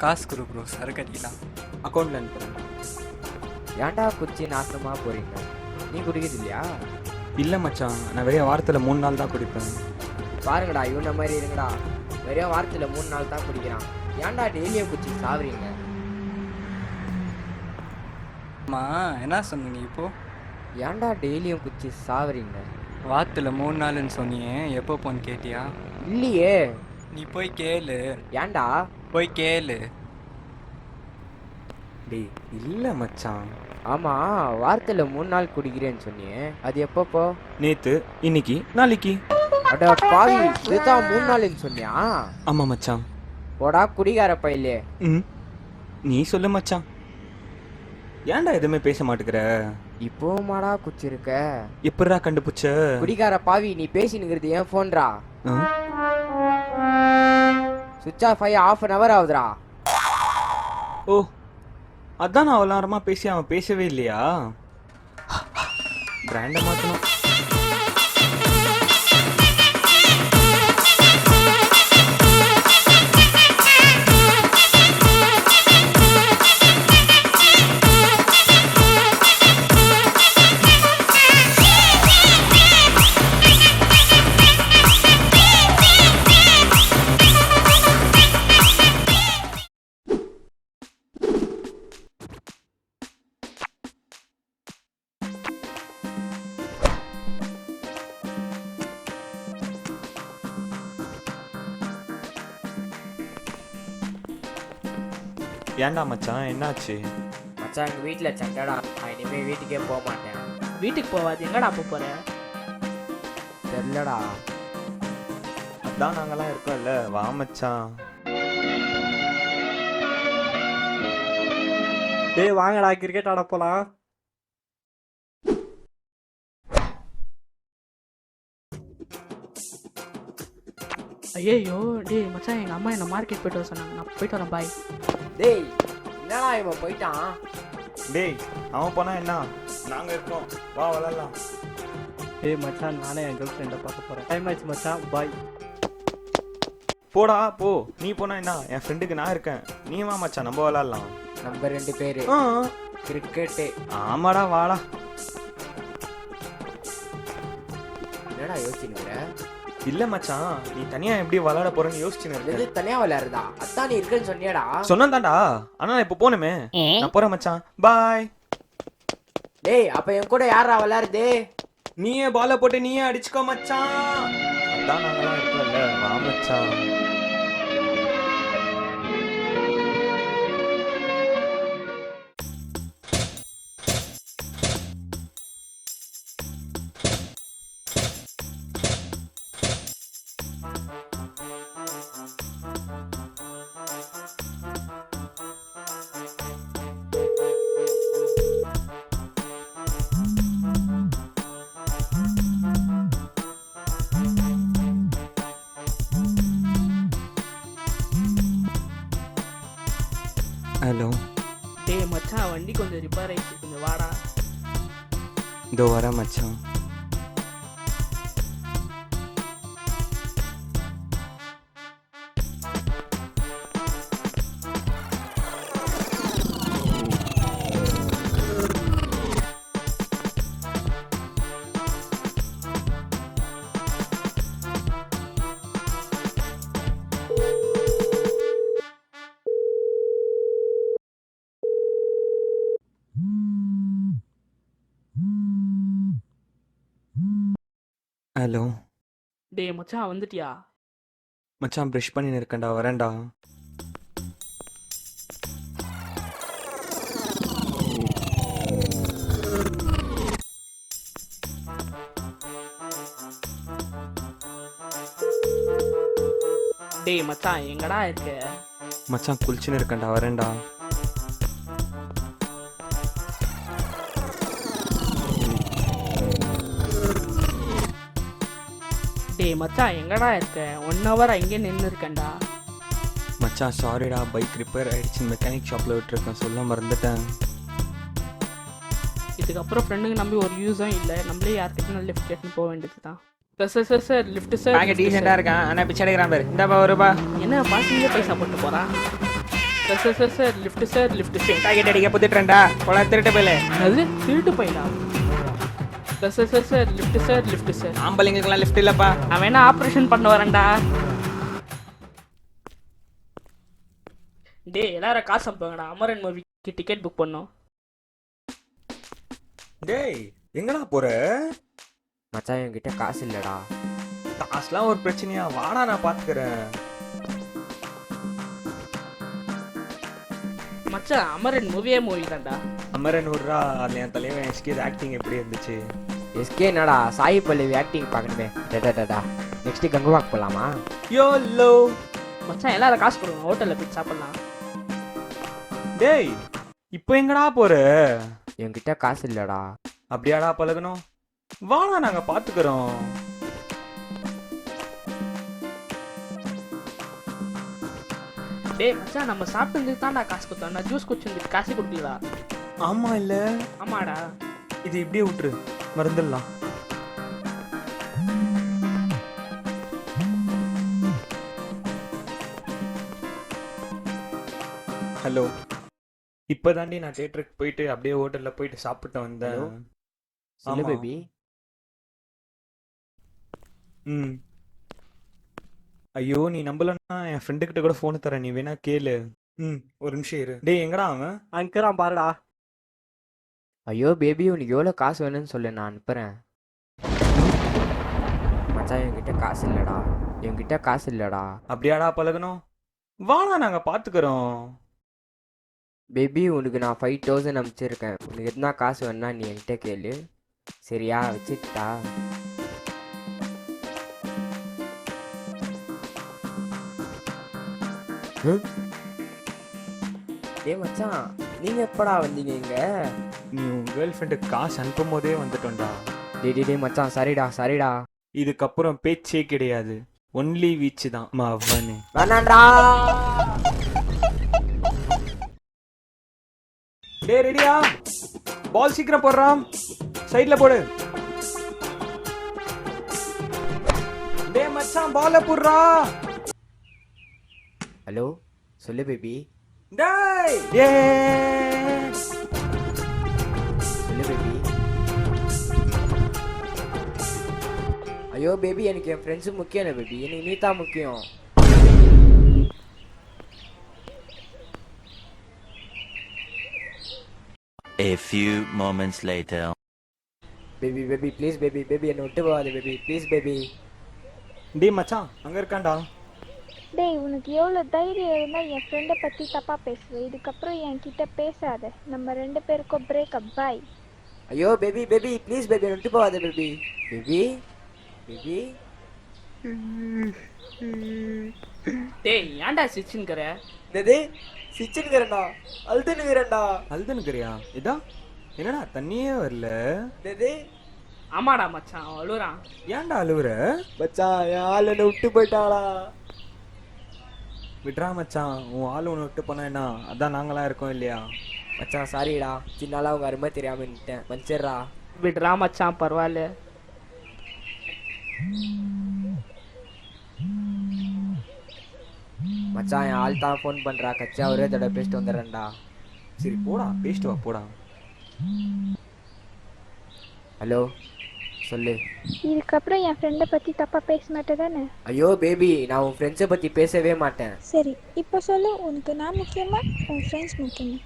காசு கொடு ப்ரோ, சரக்கு அடிக்கலாம். அக்கௌண்ட்டில் அனுப்புகிறேன். ஏன்டா குச்சி நாசமாக போகிறீங்க? நீ குடிக்கிறது இல்லையா? இல்லை மச்சான், நான் வெறும் வாரத்தில் 3 நாள் தான் குடிப்பேன். பாருங்கடா, இவன மாதிரி இருங்கடா. வெறும் வாரத்தில் 3 நாள் தான் குடிக்கிறான். ஏன்டா டெய்லியும் குச்சி சாவறீங்க? அம்மா என்ன சொன்னீங்க இப்போ? ஏன்டா டெய்லியும் குச்சி சாவறீங்க? வாரத்தில் 3 நாள்னு சொன்னியே, எப்போ போன்னு கேட்டியா? இல்லையே. நீ போய் கேளு. ஏன்டா? போய் கேளு. டேய் இல்லை மச்சான். ஆமாம், வாரத்தில் 3 நாள் குடிக்கிறேன்னு சொன்னியே, அது எப்பப்போ? நேற்று, இன்னைக்கு, நாளைக்கு. அட பாவி, இதுதான் 3 நாள்னு சொன்னியா? ஆமாம் மச்சான். போடா குடிகார பையிலே. நீ சொல்லு மச்சான். ஏன்டா எதுவுமே பேச மாட்டேங்கிற? இப்போமாடா குச்சிருக்க? எப்படிடா கண்டுபிடிச்ச? குடிகார பாவி, நீ பேசினுங்கிறது ஏன் ஃபோன்ரா? சுவிட்ச் ஆஃப் ஆகி 1/2 hour ஆகுதுடா. ஓ, அதான் நான் அவ்வளோ நேரமாக பேசி அவன் பேசவே இல்லையா? பிராண்டை மாற்றணும். ஏன்டா மச்சான், என்னாச்சு? மச்சான், எங்கள் வீட்டில் சண்டடா. நான் இனிமேல் வீட்டுக்கே போக மாட்டேன். வீட்டுக்கு போவாது, எங்கடா போற? தெரிலடா. அதான் நாங்களாம் இருக்கோம்ல, வா மச்சான். டேய் வாங்கடா, கிரிக்கெட் ஆட போலாம். ஐயோ டேய் மச்சான், எங்கள் அம்மா என்ன மார்க்கெட் போயிட்டு வர சொன்னாங்க. நான் போயிட்டு வரேன், பாய். டேய் என்னடா இவன் போயிட்டான்? டேய் அவன் போனா என்ன, நாங்கள் இருக்கோம், வா விளாட்லாம். டேய் மச்சான், நானே என் கேர்ள் ஃப்ரெண்டை பார்க்க போகிறேன். டைம் ஆயிடுச்சு மச்சான், பாய். போடா போ, நீ போனா என்ன, என் ஃப்ரெண்டுக்கு நான் இருக்கேன். நீ வா மச்சான், நம்ம விளாட்லாம். நம்ம 2 பேரு கிரிக்கெட்டு. ஆமாடா, வாடா. என்னடா யோசிச்சுங்கிற? இல்ல மச்சான், நீ தனியா எப்படி விளையாட போறேன்னு யோசிச்சுன்னு இது இருக்க. தனியா விளையாடுறதா? அத்தான் நீ இருக்குன்னு சொன்னியாடா. சொன்னதாண்டா, ஆனா நான் இப்ப போனுமே. நான் போறேன் மச்சான், பாய். டேய் அப்ப என் கூட யாரா விளையாடுது? நீயே பால போட்டு நீயே அடிச்சுக்கோ மச்சான். அதான் நாங்களாம் இருக்கோம்ல, வா மச்சான். ஹலோ. டேய் மச்சான், வண்டி கொஞ்சம் ரிப்பேர் ஆயிடுச்சு, கொஞ்சம் வாடா. இதோ வரேன் மச்சான். ஹலோ. டேய் மச்சான், வந்துட்டியா? மச்சான் ப்ரஷ் பண்ணின்னு இருக்கேன்டா, வரேன்டா. டேய் மச்சான், எங்கடா இருக்க? மச்சான் குளிச்சுன்னு இருக்கேன்டா, வரேன்டா. டேய் மச்சான், எங்கடா இருக்க? 1 hour அங்கே நின்று இருக்கேன்டா. மச்சான் சாரிடா, பைக் ரிப்பேர் ஆயிடுச்சு, மெக்கானிக் ஷாப்பில் விட்டுருக்கேன், சொல்ல மறந்துட்டேன். இதுக்கப்புறம் ஃப்ரெண்டுங்க நம்பி ஒரு யூஸும் இல்லை. நம்மளே யார்கிட்ட லிஃப்ட் கேட்டுன்னு போக வேண்டியது தான். Sir lift sir. டீசெண்டாக இருக்கான், ஆனால் பிச்சை எடுக்கிறான் பேர். இந்தாப்பா 1 ரூபா. என்ன பாசிங்க பைசா போட்டு போகிறான்? Sir lift sir lift sir. டாக்கெட் அடிக்க புத்திட்டுறேன்டா போல திருட்டு போயில. அது திருட்டு போயிடா. Sir lift sir. ஆம்பளைங்களுக்கெல்லாம் லிஃப்ட் இல்லப்பா. நான் வேணா ஆப்ரேஷன் பண்ண வரேன்டா. டேய் எல்லாரும் காசு அனுப்புங்கடா, அமரன் மூவிக்கு டிக்கெட் புக் பண்ணோம். டேய் எங்கடா போற? மச்சான் என்கிட்ட காசு இல்லடா. காசுலாம் ஒரு பிரச்சனையா? வாடா நான் பாத்துக்கிறேன். மச்சான் அமரன் மூவி தான்டா. அமரன் விட்றா, அதுல என் தலைவன் எஸ்கே ஆக்டிங் எப்படி இருந்துச்சு? எஸ்கே என்னடா சாய் பல்லவி ஆக்டிங் பார்க்கணுமே. டடா நெக்ஸ்ட் கங்குவாக் போலாமா? யோலோ. மச்சான் எல்லாரும் காசு கொடுங்க, ஹோட்டல்ல போய் சாப்பிடலாம். டேய் இப்போ எங்கடா போற? என்கிட்ட காசு இல்லடா. அப்படியாடா பழகணும்? வாடா நாங்க பாத்துக்கிறோம். டேய் மச்சான் நம்ம சாப்பிட்டு தான்டா காசு கொடுத்தோம், நான் ஜூஸ் குடிச்சு காசு கொடுக்கலடா. ஆமா இல்ல? ஆமாடா. இது இப்படியே விட்டுரு, மறந்துடலாம். ஹலோ, இப்பதாண்டி நான் தியேட்டருக்கு போயிட்டு அப்படியே ஹோட்டல்ல போயிட்டு சாப்பிட்டு வந்தேன். சில ஆமா. பேபி ம். ஐயோ நீ நம்பலன்னா என் ஃப்ரெண்டு கிட்ட கூட ஃபோன் தரேன், நீ வேணா கேளு. ம், ஒரு நிமிஷம் இரு. டேய் எங்கடா அவன்? அங்கறான் பாருடா. ஐயோ பேபி உனக்கு எவ்வளோ காசு வேணும்னு சொல்லு, நான் அனுப்புறேன். மச்சான் என்கிட்ட காசு இல்லடா. அப்படியாடா பழகணும்? வாடா நாங்க பாத்துக்கிறோம். பேபி உனக்கு நான் 5000 அனுப்பிச்சிருக்கேன். உனக்கு எதுனா காசு வேணா நீ என்கிட்ட கேளு. சரியா? வச்சுட்டா. ஏ மச்சான் நீங்க எப்படா வந்தீங்க இங்க? நீ உன் கேர்ள் ஃப்ரெண்டுக்கு காசு அனுப்பும் போதே வந்துட்டோம்டா. டேய் மச்சான் சரிடா. இதுக்கப்புறம் பேச்சே கிடையாது, ஒன்லி வீச்சு தான் அவனு. வேணாண்டா. டேய் ரெடியா? பால் சீக்கிரம் போடுறான், சைடுல போடு. டேய் மச்சான் பால போடுறா. ஹலோ சொல்லு பேபி. டேய் சொல்லு பேபி. ஐயோ பேபி எனக்கு என் ஃப்ரெண்ட்ஸு முக்கியம் இல்லை பேபி, எனக்கு நீ தான் முக்கியம். A few moments later. Baby please baby என்னை விட்டு போகாது பேபி, ப்ளீஸ் பேபி. டேய் மச்சான் அங்க இருக்கான்டா. டேய் உனக்கு எவ்வளோ தைரியம் இருந்தால் என் ஃப்ரெண்டை பற்றி தப்பாக பேசுவேன். இதுக்கப்புறம் என்கிட்ட பேசாத. நம்ம 2 பேருக்கும் பிரேக்கப். பாய். ஐயோ பேபி ப்ளீஸ் பேபி என்னை விட்டு போகாது பேபி. பேபி டேய் ஏன்டா சிரிச்சுன்னுக்கிற? என்னது சிச்சுன்னுக்கிறேன்டா, அழுதுன்னுக்கிறேன்டா. அழுதுனுக்குறியா? இதா என்னடா தண்ணியே வரல? என்னது? ஆமாடா மச்சான் அழுறான். ஏன்டா அழுவுற? மச்சான் என் ஆள் என்னை விட்டு போயிட்டாளா. விட்றா மச்சான், உன் ஆளு உன்னை விட்டு போனா என்ன? அதான் நாங்களாம் இருக்கோம் இல்லையா? மச்சான் சாரிடா, சின்னால அவங்க அருமை தெரியாம நின்ட்டேன், மன்னிச்சிடுறா. விடுறா மச்சான் பரவாயில்ல. மச்சான் என் ஆள் தான் ஃபோன் பண்றா, கச்சா ஒரே தடவை பேசிட்டு வந்துடுறேன்டா. சரி போடா, பேசிட்டு வா போடா. ஹலோ சொல்லு. இதுக்கப்புறம் என் ஃப்ரெண்டை பற்றி தப்பாக பேச மாட்டே தானே? ஐயோ பேபி நான் உன் ஃப்ரெண்ட்ஸை பற்றி பேசவே மாட்டேன். சரி இப்போ சொல்லு, உனக்கு நான் முக்கியமா உன் ஃப்ரெண்ட்ஸ் முக்கியமா?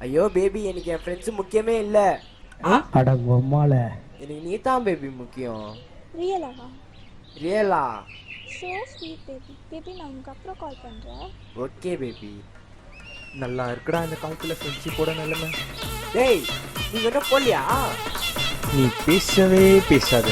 ஐயோ பேபி எனக்கு என் ஃப்ரெண்ட்ஸு முக்கியமே இல்லை. அட பொம்மால. எனக்கு நீ தான் பேபி முக்கியம். ரியலாவா? ரியலா? ஸோ ஸ்வீட் பேபி நான் உனக்கு அப்புறம் கால் பண்ணுறேன். Okay baby. நல்லா இருக்குடா இந்த காலத்துல ஃப்ரெண்ட்ஷிப்போட நிலைமை. டேய் நீ என்ன போலியா? நீ பேசவே பேசாத.